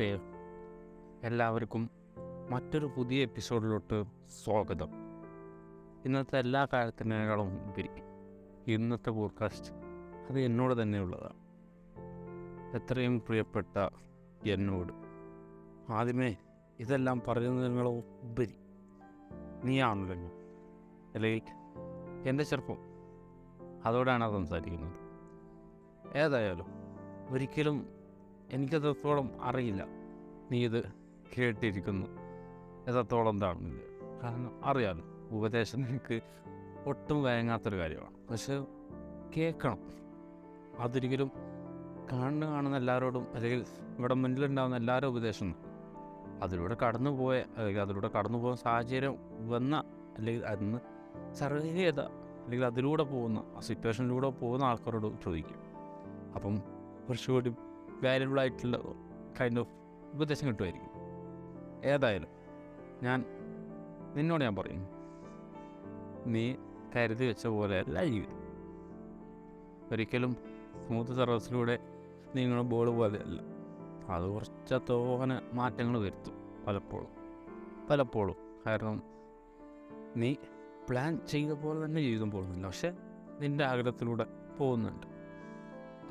നമസ്തേ, എല്ലാവർക്കും മറ്റൊരു പുതിയ എപ്പിസോഡിലോട്ട് സ്വാഗതം. ഇന്നത്തെ എല്ലാ കാര്യത്തിനേക്കാളും ഉപരി ഇന്നത്തെ പോഡ്കാസ്റ്റ് അത് എന്നോട് തന്നെയുള്ളതാണ്. എത്രയും പ്രിയപ്പെട്ട എന്നോട്. ആദ്യമേ ഇതെല്ലാം പറയുന്നതിനേക്കാളും ഉപരി നീയാണല്ലോ, അല്ലെങ്കിൽ എൻ്റെ ചെറുപ്പം, അതോടാണ് സംസാരിക്കുന്നത്. ഏതായാലും ഒരിക്കലും എനിക്കത്രത്തോളം അറിയില്ല നീ ഇത് കേട്ടിരിക്കുന്നു എത്രത്തോളം എന്താണെന്നില്ല. കാരണം അറിയാമല്ലോ, ഉപദേശം എനിക്ക് ഒട്ടും വഴങ്ങാത്തൊരു കാര്യമാണ്. പക്ഷെ കേൾക്കണം. അതൊരിക്കലും കാണുന്ന എല്ലാവരോടും, അല്ലെങ്കിൽ ഇവിടെ മുന്നിലുണ്ടാകുന്ന എല്ലാവരും ഉപദേശം അതിലൂടെ കടന്നു പോകാൻ സാഹചര്യം വന്ന, അല്ലെങ്കിൽ അന്ന് സർവൈവ് ചെയ്ത, അല്ലെങ്കിൽ അതിലൂടെ പോകുന്ന, ആ സിറ്റുവേഷനിലൂടെ പോകുന്ന ആൾക്കാരോട് ചോദിക്കും. അപ്പം കുറച്ചുകൂടി വാല്യുബിൾ ആയിട്ടുള്ള കൈൻഡ് ഓഫ് ഉപദേശം കിട്ടുമായിരിക്കും. ഏതായാലും നിന്നോട് ഞാൻ പറയുന്നു, നീ കരുതി വെച്ച പോലെ അല്ല ജീവിതം. ഒരിക്കലും സ്മൂത്ത് സർവീസിലൂടെ നീങ്ങുന്ന ബോൾ പോലെയല്ല. അത് കുറച്ചത്തോനെ മാറ്റങ്ങൾ വരുത്തും പലപ്പോഴും. കാരണം നീ പ്ലാൻ ചെയ്ത പോലെ തന്നെ ജീവിതം പോകുന്നില്ല, പക്ഷെ നിൻ്റെ ആഗ്രഹത്തിലൂടെ പോകുന്നുണ്ട്.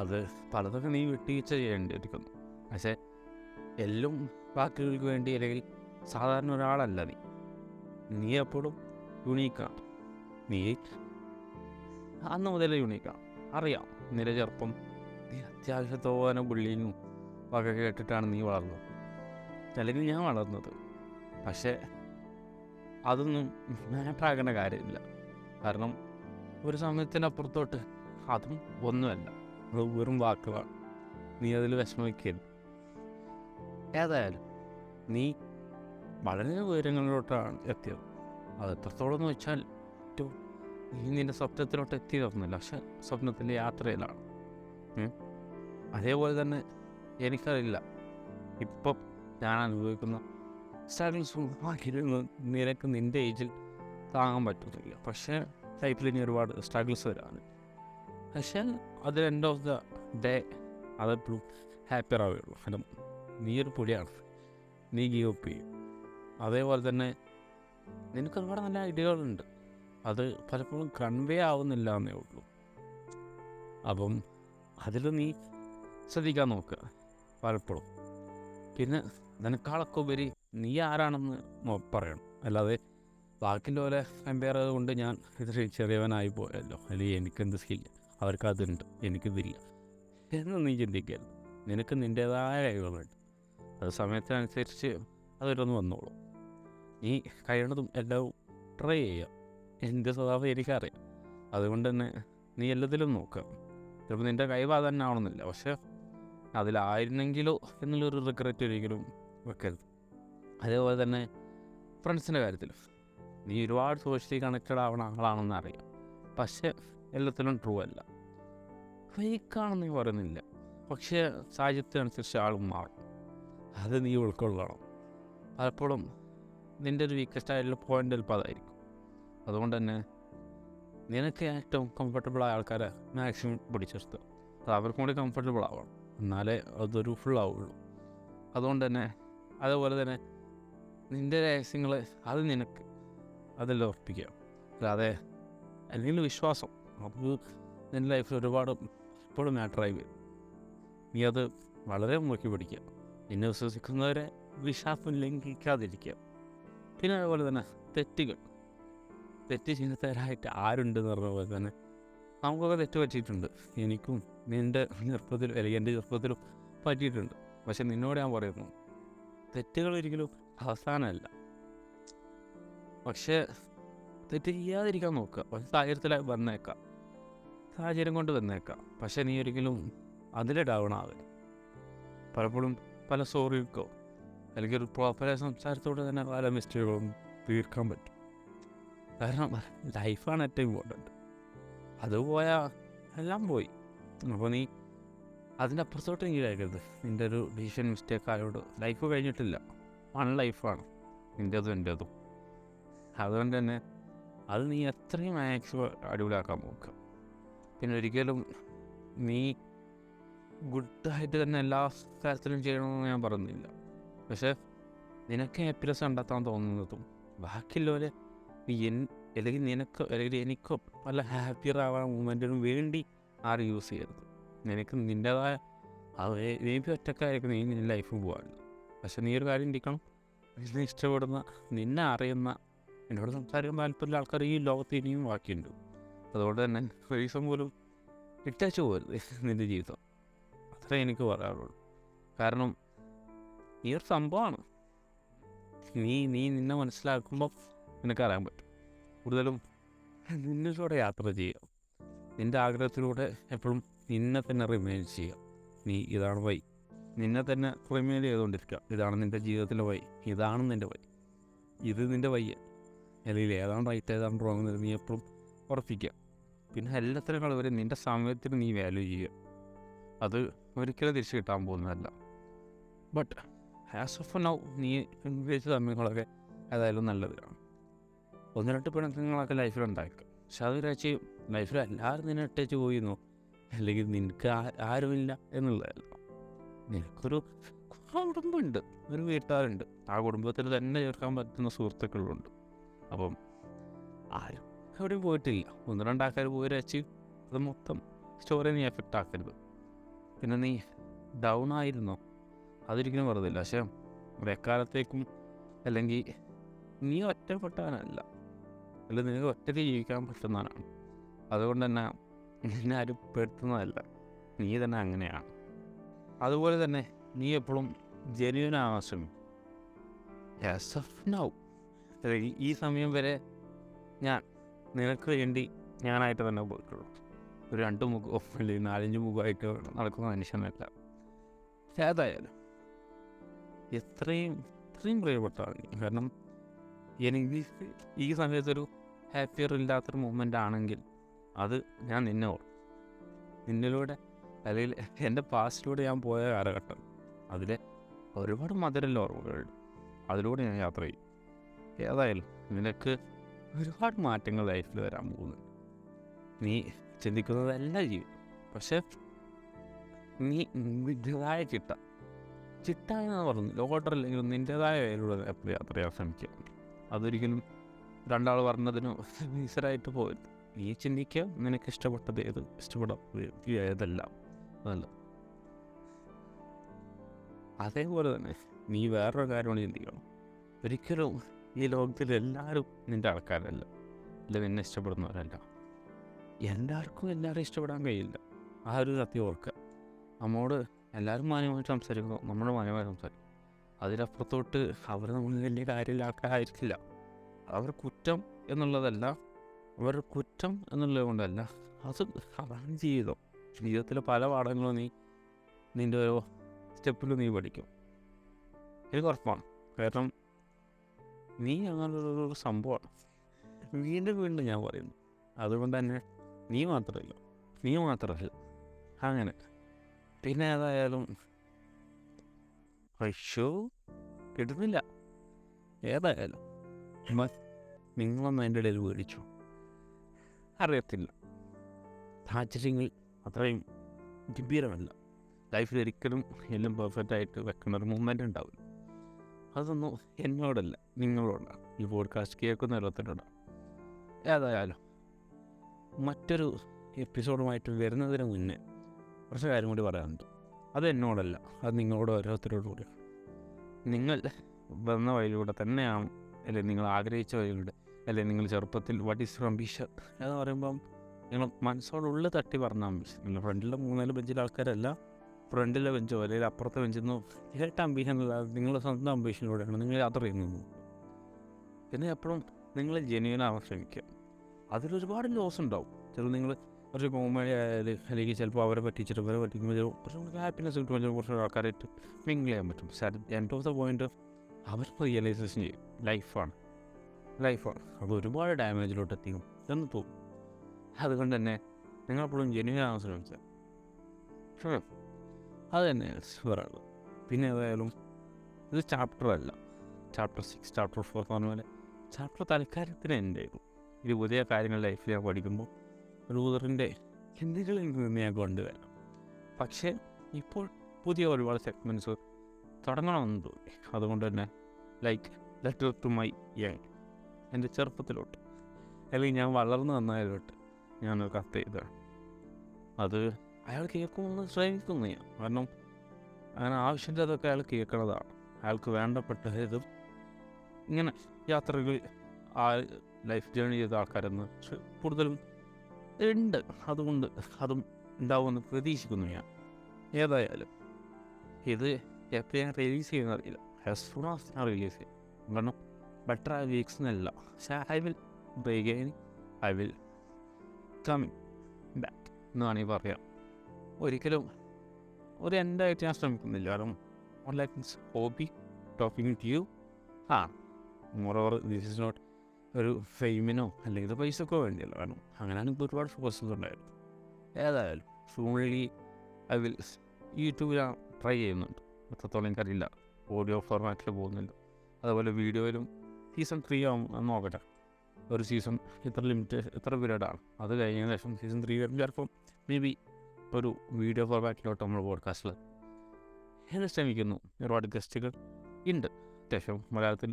അത് പലതൊക്കെ നീ വിട്ടുവീഴ്ച ചെയ്യേണ്ടിയിരിക്കുന്നു. പക്ഷേ എല്ലാം ബാക്കികൾക്ക് വേണ്ടി, അല്ലെങ്കിൽ സാധാരണ ഒരാളല്ല നീ എപ്പോഴും യുണീക്കാണ്. നീ അന്ന് മുതലേ യുണീക്കാണ്. അറിയാം, നിന്റെ ചെറുപ്പം നീ അത്യാവശ്യത്തോനെ ബുള്ളിങ്ങും ഒക്കെ കേട്ടിട്ടാണ് നീ വളർന്നത്, അല്ലെങ്കിൽ ഞാൻ വളർന്നത്. പക്ഷേ അതൊന്നും മാറ്ററാക്കേണ്ട കാര്യമില്ല. കാരണം ഒരു സമയത്തിനപ്പുറത്തോട്ട് അതും ഒന്നുമല്ല, അത് വെറും വാക്കുകളാണ്. നീ അതിൽ വിഷമിക്കരുത്. ഏതായാലും നീ വളരെ ഉയരങ്ങളിലോട്ടാണ് എത്തിയത്. അത് എത്രത്തോളം എന്ന് വെച്ചാൽ നീ നിൻ്റെ സ്വപ്നത്തിലോട്ട് എത്തിയതൊന്നുമില്ല, പക്ഷെ സ്വപ്നത്തിൻ്റെ യാത്രയിലാണ്. അതേപോലെ എനിക്കറിയില്ല ഇപ്പം ഞാൻ അനുഭവിക്കുന്ന സ്ട്രഗിൾസും നിനക്ക് നിൻ്റെ ഏജിൽ താങ്ങാൻ പറ്റുന്നില്ല. പക്ഷേ ലൈഫിൽ ഇനി ഒരുപാട് സ്ട്രഗിൾസ് വരാണ്. പക്ഷേ അതിൽ എൻഡ് ഓഫ് ദ ഡേ അതെപ്പോഴും ഹാപ്പിയർ ആവുകയുള്ളൂ. കാരണം നീ ഒരു പൊടിയാണ്, നീ ഗീവ് അപ്പ് ചെയ്യും. അതേപോലെ തന്നെ നിനക്ക് ഒരുപാട് നല്ല ഐഡിയകളുണ്ട്, അത് പലപ്പോഴും കൺവേ ആവുന്നില്ല എന്നേ ഉള്ളൂ. അപ്പം അതിൽ നീ ശ്രദ്ധിക്കാൻ നോക്കുക പലപ്പോഴും. പിന്നെ നിനക്കാളൊക്കെ ഉപരി നീ ആരാണെന്ന് പറയണം. അല്ലാതെ ബാക്കിൻ്റെ പോലെ കമ്പയർ കൊണ്ട് ഞാൻ ഇത് ചെറിയവനായി പോയല്ലോ, അല്ലെങ്കിൽ എനിക്കെന്ത് സ്കില്ല, അവർക്കതുണ്ട് എനിക്കിതില്ല എന്ന് നീ ചിന്തിക്കരുത്. നിനക്ക് നിൻ്റേതായ കഴിവുകളുണ്ട്. അത് സമയത്തിനനുസരിച്ച് അതൊരൊന്ന് വന്നോളൂ. നീ കഴിയണതും എല്ലാം ട്രൈ ചെയ്യുക. എൻ്റെ സ്വഭാവം എനിക്കറിയാം, അതുകൊണ്ട് തന്നെ നീ എല്ലാത്തിലും നോക്കുക. ചിലപ്പോൾ നിൻ്റെ കഴിവ് അത് തന്നെ ആവണമെന്നില്ല, പക്ഷേ അതിലായിരുന്നെങ്കിലോ എന്നുള്ളൊരു റിഗ്രറ്റ് ഒരിക്കലും വെക്കരുത്. അതേപോലെ തന്നെ ഫ്രണ്ട്സിൻ്റെ കാര്യത്തിൽ നീ ഒരുപാട് സോഷ്യലി കണക്റ്റഡ് ആവണ ആളാണെന്ന് അറിയാം, പക്ഷേ എല്ലാത്തിലും ട്രൂ അല്ല. ഫേക്കാണെന്ന് നീ പറയുന്നില്ല, പക്ഷേ സാഹചര്യത്തിനനുസരിച്ച് ആളും മാറും. അത് നീ ഉൾക്കൊള്ളണം. പലപ്പോഴും നിൻ്റെ ഒരു വീക്കസ്റ്റ് ആയിട്ടുള്ള പോയിൻ്റ് ചിലപ്പോൾ അതായിരിക്കും. അതുകൊണ്ട് തന്നെ നിനക്ക് ഏറ്റവും കംഫർട്ടബിളായ ആൾക്കാരെ മാക്സിമം പിടിച്ചെടുത്ത് അത് അവർക്കും കൂടി കംഫർട്ടബിൾ ആവണം, എന്നാലേ അതൊരു ഫുള്ളാവുള്ളൂ. അതേപോലെ തന്നെ നിൻ്റെ രഹസ്യങ്ങൾ അത് നിനക്ക് അതിൽ ഉറപ്പിക്കുക. അല്ലാതെ അല്ലെങ്കിൽ വിശ്വാസം, അത് നിൻ്റെ ലൈഫിൽ ഒരുപാട് എപ്പോഴും മാറ്ററായി വരും. നീ അത് വളരെ മുറുക്കി പിടിക്കുക. നിന്നെ വിശ്വസിക്കുന്നവരെ വിശ്വാസം ലംഘിക്കാതിരിക്കുക. പിന്നെ അതുപോലെ തന്നെ തെറ്റ് ചിന്തരായിട്ട് ആരുണ്ടെന്ന് പറഞ്ഞ പോലെ തന്നെ നമുക്കൊക്കെ തെറ്റ് പറ്റിയിട്ടുണ്ട്. എനിക്കും നിൻ്റെ ചെറുപ്പത്തിലും, അല്ലെങ്കിൽ എൻ്റെ ചെറുപ്പത്തിലും പറ്റിയിട്ടുണ്ട്. പക്ഷെ നിന്നോട് ഞാൻ പറയുന്നു, തെറ്റുകൾ ഒരിക്കലും അവസാനമല്ല. പക്ഷേ തെറ്റ് ചെയ്യാതിരിക്കാൻ നോക്കുക. പക്ഷെ സാഹചര്യം കൊണ്ട് വന്നേക്കാം. പക്ഷെ നീ ഒരിക്കലും അതിൽ ഡൗൺ ആവരുത്. പലപ്പോഴും പല സോറിക്കോ അല്ലെങ്കിൽ ഒരു പ്രോപ്പറായ സംസാരത്തോടെ തന്നെ പല മിസ്റ്റേക്കുകളും തീർക്കാൻ പറ്റും. കാരണം ലൈഫാണ് ഏറ്റവും ഇമ്പോർട്ടൻറ്റ്. അത് പോയാൽ എല്ലാം പോയി. അപ്പോൾ നീ അതിൻ്റെ അപ്പുറത്തോട്ട് നീ കഴിക്കരുത്. നിൻ്റെ ഒരു ഡിസിഷൻ മിസ്റ്റേക്ക് ആയോട് ലൈഫ് കഴിഞ്ഞിട്ടില്ല, വൺ ലൈഫാണ് നിൻ്റെതും എൻ്റെതും. അതുകൊണ്ട് തന്നെ അത് നീ എത്രയും മാക്സിമം അടിപൊളിയാക്കാൻ നോക്കുക. പിന്നെ ഒരിക്കലും നീ ഗുഡായിട്ട് തന്നെ എല്ലാ കാര്യത്തിലും ചെയ്യണമെന്ന് ഞാൻ പറയുന്നില്ല. പക്ഷേ നിനക്ക് ഹാപ്പിനെസ് കണ്ടെത്താൻ തോന്നുന്നതും ബാക്കിയുള്ളവരെ അല്ലെങ്കിൽ നിനക്കോ അല്ലെങ്കിൽ എനിക്കോ പല ഹാപ്പിയർ ആവാൻ മൂമെൻറ്റിനും വേണ്ടി ആരും യൂസ് ചെയ്യരുത്. നിനക്ക് നിൻ്റേതായ മേ ബി ഒറ്റക്കായിരിക്കും നീ നിൻ്റെ ലൈഫ് പോകാറുണ്ട്. പക്ഷെ നീ ഒരു കാര്യം ഇരിക്കണം, നിന്നെ ഇഷ്ടപ്പെടുന്ന, നിന്നെ അറിയുന്ന, എന്നോട് സംസാരിക്കാൻ താല്പര്യമുള്ള ആൾക്കാർ ഈ ലോകത്ത് ഇനിയും ബാക്കിയുണ്ട്. അതുകൊണ്ട് തന്നെ ഒരു ദിവസം പോലും ഇട്ടേച്ച് പോകരുത് നിൻ്റെ ജീവിതം. അത്രേ എനിക്ക് പറയാറുള്ളൂ. കാരണം ഈ ഒരു സംഭവമാണ്. നീ നിന്നെ മനസ്സിലാക്കുമ്പോൾ നിനക്കറിയാൻ പറ്റും. കൂടുതലും നിന്നിലൂടെ യാത്ര ചെയ്യുക, നിൻ്റെ ആഗ്രഹത്തിലൂടെ എപ്പോഴും നിന്നെ തന്നെ റിമൈൻ ചെയ്യുക. നീ ഇതാണ് വഴി, നിന്നെ തന്നെ റിമൈൻ ചെയ്തുകൊണ്ടിരിക്കുക. ഇതാണ് നിൻ്റെ ജീവിതത്തിലെ വഴി, ഇതാണ് നിൻ്റെ വഴി, ഇത് നിൻ്റെ വഴി, അല്ലെങ്കിൽ ഏതാണ് റൈറ്റ് ഏതാണ് റോങ് എന്ന് നീ എപ്പോഴും ഉറപ്പിക്കുക. പിന്നെ എല്ലാത്തിനും കളവരെ നിൻ്റെ സമയത്തിന് നീ വാല്യൂ ചെയ്യുക. അത് ഒരിക്കലും തിരിച്ച് കിട്ടാൻ പോകുന്നതല്ല. ബട്ട് ആസ് ഓഫ് നൗ നീ ഉപയോഗിച്ച സമയങ്ങളൊക്കെ ഏതായാലും നല്ലതാണ്. 1-2 പിണക്കങ്ങളൊക്കെ ലൈഫിലുണ്ടായിരിക്കും. പക്ഷെ അത് വെച്ച് ലൈഫിൽ എല്ലാവരും നിന്നെ ഇട്ടേച്ച് പോയിരുന്നു അല്ലെങ്കിൽ നിനക്ക് ആരുമില്ല എന്നുള്ളതല്ല. നിനക്കൊരു കുടുംബമുണ്ട്, ഒരു വീട്ടുകാരുണ്ട്, ആ കുടുംബത്തിൽ തന്നെ ചേർക്കാൻ പറ്റുന്ന സുഹൃത്തുക്കളുണ്ട്. അപ്പം ആരും എവിടെയും പോയിട്ടില്ല. 1-2 ആൾക്കാർ പോയി വെച്ച് അത് മൊത്തം സ്റ്റോറി നീ എഫക്റ്റ് ആക്കരുത്. പിന്നെ നീ ഡൗൺ ആയിരുന്നോ, അതൊരിക്കലും വെറുതില്ല. പക്ഷേ എക്കാലത്തേക്കും അല്ലെങ്കിൽ നീ ഒറ്റപ്പെട്ടവനല്ല, അല്ലെങ്കിൽ നിനക്ക് ഒറ്റയ്ക്ക് ജീവിക്കാൻ പറ്റുന്നവനാണ്. അതുകൊണ്ട് തന്നെ നിന്നെ ആരും പെടുത്തുന്നതല്ല, നീ തന്നെ അങ്ങനെയാണ്. അതുപോലെ തന്നെ നീ എപ്പോഴും ജെന്യുവൻ ആവാൻ ശ്രമിക്കും. ആസ് ഓഫ് നൗ ഈ സമയം വരെ ഞാൻ നിനക്ക് വേണ്ടി ഞാനായിട്ട് തന്നെ പോയിട്ടുള്ളൂ. ഒരു 2 മുഖമോ അല്ലെങ്കിൽ 4-5 മുഖമായിട്ട് നടക്കുന്ന മനുഷ്യനല്ല. ഏതായാലും എത്രയും പ്രിയപ്പെട്ടാണ് നീ. കാരണം എനിക്ക് ഈ സമയത്തൊരു ഹാപ്പിയർ ഇല്ലാത്തൊരു മൂമെൻ്റ് ആണെങ്കിൽ അത് ഞാൻ നിന്നിലൂടെ അല്ലെങ്കിൽ എൻ്റെ പാസ്റ്റിലൂടെ ഞാൻ പോയ കാലഘട്ടം, അതിലെ ഒരുപാട് മധുരമുള്ള ഓർമ്മകളുണ്ട്. അതിലൂടെ ഞാൻ യാത്ര ചെയ്യും. ഏതായാലും നിനക്ക് ഒരുപാട് മാറ്റങ്ങൾ ലൈഫിൽ വരാൻ പോകുന്നുണ്ട്. നീ ചിന്തിക്കുന്നതെല്ലാം ചെയ്യും. പക്ഷേ നീ നിൻ്റെതായ ചിട്ട എന്ന് പറഞ്ഞു ലോട്ടർ അല്ലെങ്കിൽ നിൻ്റെതായ വഴിയിലൂടെ എപ്പോഴും യാത്ര ചെയ്യാൻ ശ്രമിക്കുക. അതൊരിക്കലും 2 ആൾ പറഞ്ഞതിനോ ഈസറായിട്ട് പോകരുത്. നീ ചിന്തിക്കുക, നിനക്ക് ഇഷ്ടപ്പെട്ടത് ഏതല്ല അതല്ല. അതേപോലെ തന്നെ നീ വേറൊരു കാര്യമാണ് ചിന്തിക്കണം. ഒരിക്കലും ഈ ലോകത്തിൽ എല്ലാവരും നിൻ്റെ ആൾക്കാരല്ല, അല്ല നിന്നെ ഇഷ്ടപ്പെടുന്നവരല്ല. എല്ലാവർക്കും എല്ലാവരും ഇഷ്ടപ്പെടാൻ കഴിയില്ല. ആ ഒരു സത്യം ഓർക്കുക. നമ്മോട് എല്ലാവരും മാന്യമായിട്ട് സംസാരിക്കുന്നു, നമ്മൾ മാന്യമായി സംസാരിക്കും. അതിനപ്പുറത്തോട്ട് അവർ നമ്മൾ വലിയ കാര്യമുള്ള ആൾക്കാരായിരിക്കില്ല. അവർ കുറ്റം എന്നുള്ളതല്ല, അവരുടെ കുറ്റം എന്നുള്ളത് കൊണ്ടല്ല, അതാണ് ജീവിതം. ജീവിതത്തിലെ പല പാഠങ്ങളും നിൻ്റെ ഓരോ സ്റ്റെപ്പിലും നീ പഠിക്കും. എനിക്ക് ഉറപ്പാണ്. കാരണം നീ അങ്ങനൊരു സംഭവമാണ്. വീണ്ടും ഞാൻ പറയുന്നു. അതുകൊണ്ട് തന്നെ നീ മാത്രമല്ല അങ്ങനെ. പിന്നെ ഏതായാലും കിട്ടുന്നില്ല. ഏതായാലും നിങ്ങളൊന്നും അതിൻ്റെ ഇടയിൽ മേടിച്ചു അറിയത്തില്ല. സാഹചര്യങ്ങൾ അത്രയും ഗംഭീരമല്ല. ലൈഫിൽ ഒരിക്കലും എല്ലാം പെർഫെക്റ്റായിട്ട് വെക്കുന്ന ഒരു മൂമെൻ്റ് ഉണ്ടാവില്ല. അതൊന്നും എന്നോടല്ല, നിങ്ങളോടാണ്. ഈ പോഡ്കാസ്റ്റ് കേൾക്കുന്ന ഓരോരുത്തരോടാണ്. ഏതായാലും മറ്റൊരു എപ്പിസോഡുമായിട്ട് വരുന്നതിന് മുന്നേ കുറച്ച് കാര്യം കൂടി പറയാനുണ്ട്. അത് എന്നോടല്ല, അത് നിങ്ങളോട് ഓരോരുത്തരോടും കൂടിയാണ്. നിങ്ങൾ വന്ന വഴിയിലൂടെ തന്നെയാണ്, അല്ലെങ്കിൽ നിങ്ങൾ ആഗ്രഹിച്ച വഴിയിലൂടെ, അല്ലെങ്കിൽ നിങ്ങൾ ചെറുപ്പത്തിൽ വാട്ട് ഈസ് യുവർ അംബിഷൻ എന്ന് പറയുമ്പം നിങ്ങൾ മനസ്സോടുള്ളിൽ തട്ടി പറഞ്ഞ അംബിഷൻ. നിങ്ങൾ ഫ്രണ്ടിലെ 3-4 ബെഞ്ചിലെ ആൾക്കാരല്ല, ഫ്രണ്ടിലെ ബെഞ്ചോ അല്ലെങ്കിൽ അപ്പുറത്തെ ബെഞ്ചിൽ നിന്നോ ഇരട്ട അംബിഷൻ എന്നല്ലാതെ നിങ്ങളുടെ സ്വന്തം അംബിഷനിലൂടെയാണ് നിങ്ങൾ യാത്ര ചെയ്യുന്നത്. പിന്നെ എപ്പോഴും നിങ്ങൾ ജെന്യുവനാവാൻ ശ്രമിക്കുക. അതിലൊരുപാട് ലോസ് ഉണ്ടാവും. ചിലപ്പോൾ നിങ്ങൾ കുറച്ച് കോമഡി ആയാൽ അല്ലെങ്കിൽ ചിലപ്പോൾ അവരെ പറ്റിച്ചിട്ട് ഇവരെ പറ്റിക്കുമ്പോൾ കുറച്ചും കൂടി ഹാപ്പിനെസ് കിട്ടുമ്പോൾ കുറച്ച് ആൾക്കാരായിട്ട് മിങ്കിൾ ചെയ്യാൻ പറ്റും. എൻഡ് ഓഫ് ദ പോയിൻ്റ് അവർ റിയലൈസേഷൻ ചെയ്യും ലൈഫാണ്. അത് ഒരുപാട് ഡാമേജിലോട്ട് എത്തിക്കും എന്ന് തോന്നും. അതുകൊണ്ട് തന്നെ നിങ്ങളെപ്പോഴും ജെന്യുവൻ ആവാൻ ശ്രമിക്കുക. അത് തന്നെ പറയാനുള്ളത്. പിന്നെ ഏതായാലും ഇത് ചാപ്റ്ററല്ല, ചാപ്റ്റർ 6 ചാപ്റ്റർ 4 പറഞ്ഞ പോലെ ചാപ്റ്റർ തൽക്കാലത്തിന് എൻ്റെ ആയിരുന്നു. ഇത് പുതിയ കാര്യങ്ങൾ ലൈഫിൽ ഞാൻ പഠിക്കുമ്പോൾ റൂദറിൻ്റെ ചിന്തകളിൽ നിന്ന് ഞാൻ കൊണ്ടുവരാം. പക്ഷേ ഇപ്പോൾ പുതിയ ഒരുപാട് സെഗ്മെൻറ്റ്സ് തുടങ്ങണമെന്ന് തോന്നി. അതുകൊണ്ട് തന്നെ like letter to my young, എൻ്റെ ചെറുപ്പത്തിലോട്ട് അല്ലെങ്കിൽ ഞാൻ വളർന്നു വന്നതിലോട്ട് ഞാനൊരു കത്ത് ചെയ്തതാണ്. അത് അയാൾ കേൾക്കുമെന്ന് ശ്രമിക്കുന്നു ഞാൻ. കാരണം അങ്ങനെ ആവശ്യമില്ലാതൊക്കെ അയാൾ കേൾക്കുന്നതാണ്. അയാൾക്ക് വേണ്ടപ്പെട്ട ഇതും ഇങ്ങനെ യാത്രകൾ ആ ലൈഫ് ജേണി ചെയ്ത ആൾക്കാരെന്ന് കൂടുതലും ഉണ്ട്. അതുകൊണ്ട് അതും ഉണ്ടാവുമെന്ന് പ്രതീക്ഷിക്കുന്നു ഞാൻ. ഏതായാലും ഇത് എപ്പോൾ ഞാൻ റിലീസ് ചെയ്യുന്നറിയില്ല. ആസ് സൂൺ ആസ് ഞാൻ റിലീസ് ചെയ്യും. കാരണം ബെറ്റർ ആ വീക്സ് എന്നല്ല, പക്ഷേ I will break, I will coming back എന്ന് വേണമെങ്കിൽ പറയാം. ഒരിക്കലും ഒരു എൻഡായിട്ട് ഞാൻ ശ്രമിക്കുന്നില്ല. കാരണം more like means hobby talking to you. Moreover this is not ഒരു ഫെയിമിനോ അല്ലെങ്കിൽ പൈസക്കോ വേണ്ടിയല്ല. കാരണം അങ്ങനെയാണെങ്കിൽ ഒരുപാട് ഫോഴ്സസ് ഉണ്ടായിരുന്നു. ഏതായാലും സൂൺലി ഐ വിൽ യൂട്യൂബിൽ ട്രൈ ചെയ്യുന്നുണ്ട്. എത്രത്തോളം എനിക്കറിയില്ല, ഓഡിയോ ഫോർമാറ്റിൽ പോകുന്നില്ല. അതുപോലെ വീഡിയോയിലും സീസൺ 3 നോക്കട്ടെ. ഒരു സീസൺ ഇത്ര പീരീഡാണ്. അത് കഴിഞ്ഞതിന് ശേഷം സീസൺ 3 വരുമ്പോൾ ചിലപ്പം മേ ബി ഒരു വീഡിയോ ഫോർമാറ്റിലോട്ട് നമ്മൾ പോഡ്കാസ്റ്റിൽ എന്ന് ശ്രമിക്കുന്നു. ഒരുപാട് ഗസ്റ്റുകൾ ഉണ്ട്. അത്യാവശ്യം മലയാളത്തിൽ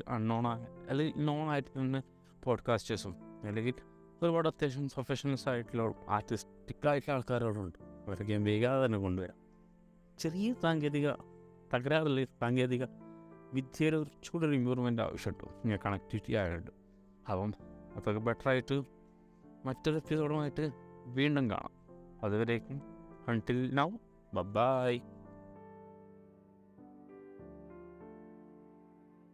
അല്ലെങ്കിൽ നോൺ ആയിട്ട് തന്നെ പോഡ്കാസ്റ്റേഴ്സും അല്ലെങ്കിൽ ഒരുപാട് അത്യാവശ്യം പ്രൊഫഷണൽസ് ആയിട്ടുള്ള ആർട്ടിസ്റ്റിക്കായിട്ടുള്ള ആൾക്കാരോടുണ്ട്. അവരൊക്കെ വേഗം തന്നെ കൊണ്ടുവരാം. ചെറിയ സാങ്കേതിക വിദ്യയുടെ കുറച്ചുകൂടെ ഒരു ഇമ്പ്രൂവ്മെൻ്റ് ആവശ്യമുണ്ടോ ഇങ്ങനെ കണക്ടിവിറ്റി ആയിട്ട്. അപ്പം അതൊക്കെ ബെറ്ററായിട്ട് മറ്റൊരു എപ്പിസോഡുമായിട്ട് വീണ്ടും കാണാം. അതുവരേക്കും until now, bye bye.